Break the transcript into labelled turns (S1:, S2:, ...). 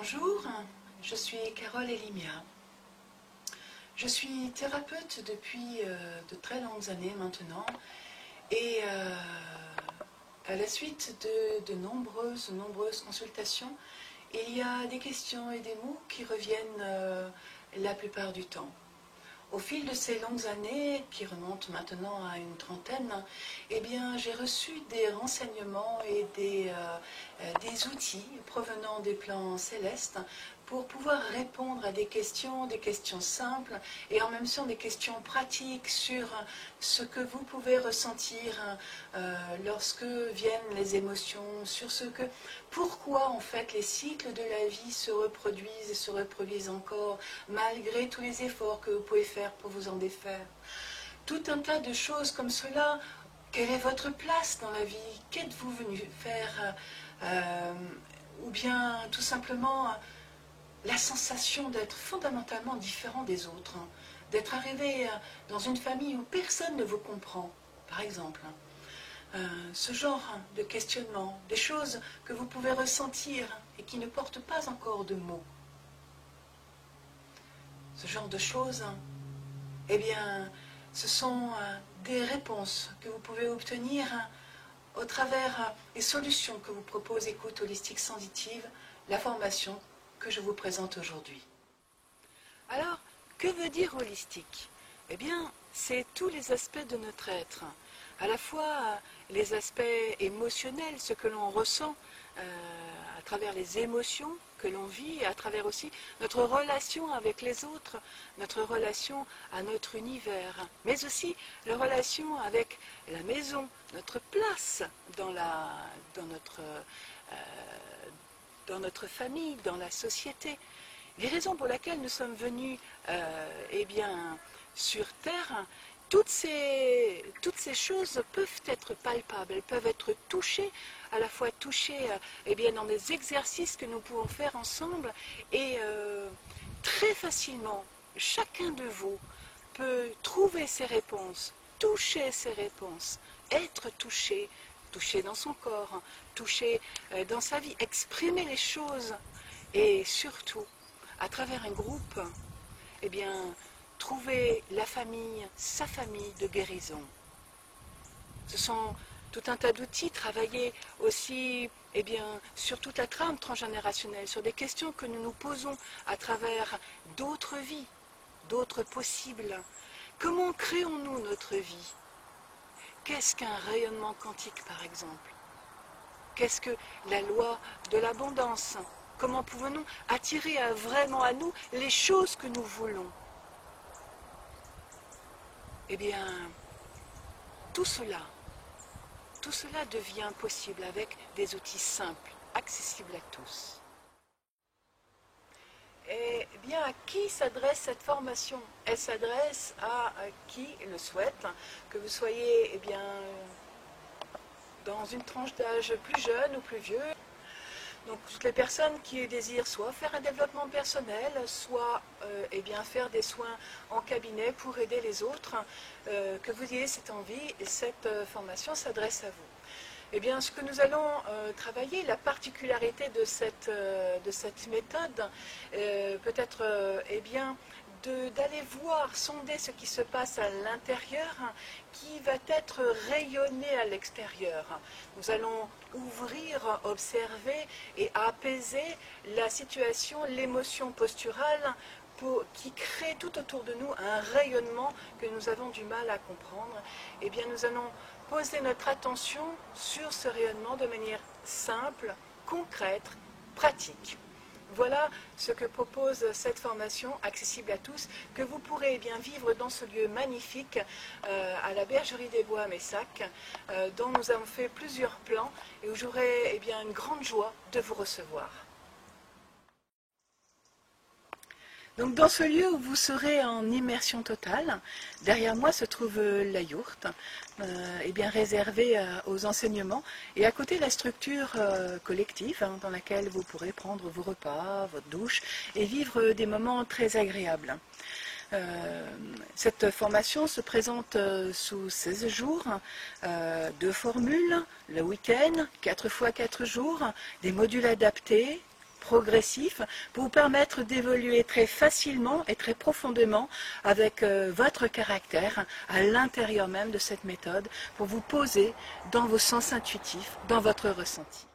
S1: Bonjour, je suis Carole Elimia. Je suis thérapeute depuis de très longues années maintenant et à la suite de nombreuses consultations, il y a des questions et des mots qui reviennent la plupart du temps. Au fil de ces longues années, qui remontent maintenant à une trentaine, eh bien, j'ai reçu des renseignements et des outils provenant des plans célestes pour pouvoir répondre à des questions simples et en même temps des questions pratiques sur ce que vous pouvez ressentir lorsque viennent les émotions, sur pourquoi en fait les cycles de la vie se reproduisent et se reproduisent encore malgré tous les efforts que vous pouvez faire pour vous en défaire. Tout un tas de choses comme cela. Quelle est votre place dans la vie? Qu'êtes-vous venu faire? Ou bien tout simplement la sensation d'être fondamentalement différent des autres, d'être arrivé dans une famille où personne ne vous comprend, par exemple. Ce genre de questionnement, des choses que vous pouvez ressentir et qui ne portent pas encore de mots. Ce genre de choses, eh bien, ce sont des réponses que vous pouvez obtenir au travers des solutions que vous propose Écoute Holistique Sensitive, la formation que je vous présente aujourd'hui. Alors, que veut dire holistique? Eh bien, c'est tous les aspects de notre être, à la fois les aspects émotionnels, ce que l'on ressent à travers les émotions que l'on vit, à travers aussi notre relation avec les autres, notre relation à notre univers, mais aussi la relation avec la maison, notre place dans notre famille, dans la société. Les raisons pour lesquelles nous sommes venus sur Terre, toutes ces choses peuvent être palpables, elles peuvent être touchées, à la fois touchées dans des exercices que nous pouvons faire ensemble et très facilement, chacun de vous peut trouver ses réponses, toucher ses réponses, être touché, toucher dans son corps, toucher dans sa vie, exprimer les choses et surtout, à travers un groupe, eh bien, trouver la famille, sa famille de guérison. Ce sont tout un tas d'outils, travailler aussi sur toute la trame transgénérationnelle, sur des questions que nous nous posons à travers d'autres vies, d'autres possibles. Comment créons-nous notre vie? Qu'est-ce qu'un rayonnement quantique, par exemple? Qu'est-ce que la loi de l'abondance? Comment pouvons-nous attirer vraiment à nous les choses que nous voulons? Eh bien, tout cela devient possible avec des outils simples, accessibles à tous. Eh bien, à qui s'adresse cette formation? Elle s'adresse à qui le souhaite, que vous soyez dans une tranche d'âge plus jeune ou plus vieux. Donc toutes les personnes qui désirent soit faire un développement personnel, soit faire des soins en cabinet pour aider les autres, que vous ayez cette envie, et cette formation s'adresse à vous. Eh bien, ce que nous allons travailler, la particularité de cette méthode, peut-être d'aller voir, sonder ce qui se passe à l'intérieur, qui va être rayonné à l'extérieur. Nous allons ouvrir, observer et apaiser la situation, l'émotion posturale qui crée tout autour de nous un rayonnement que nous avons du mal à comprendre. Eh bien, nous allons poser notre attention sur ce rayonnement de manière simple, concrète, pratique. Voilà ce que propose cette formation accessible à tous, que vous pourrez vivre dans ce lieu magnifique à la Bergerie des Bois à Messac, dont nous avons fait plusieurs plans et où j'aurai une grande joie de vous recevoir. Donc dans ce lieu où vous serez en immersion totale, derrière moi se trouve la yourte, réservée aux enseignements, et à côté la structure collective dans laquelle vous pourrez prendre vos repas, votre douche et vivre des moments très agréables. Cette formation se présente sous 16 jours, 2 formules, le week-end, 4 fois 4 jours, des modules adaptés
S2: progressif pour vous permettre d'évoluer très facilement et très profondément avec votre caractère à l'intérieur même de cette méthode pour vous poser dans vos sens intuitifs, dans votre ressenti.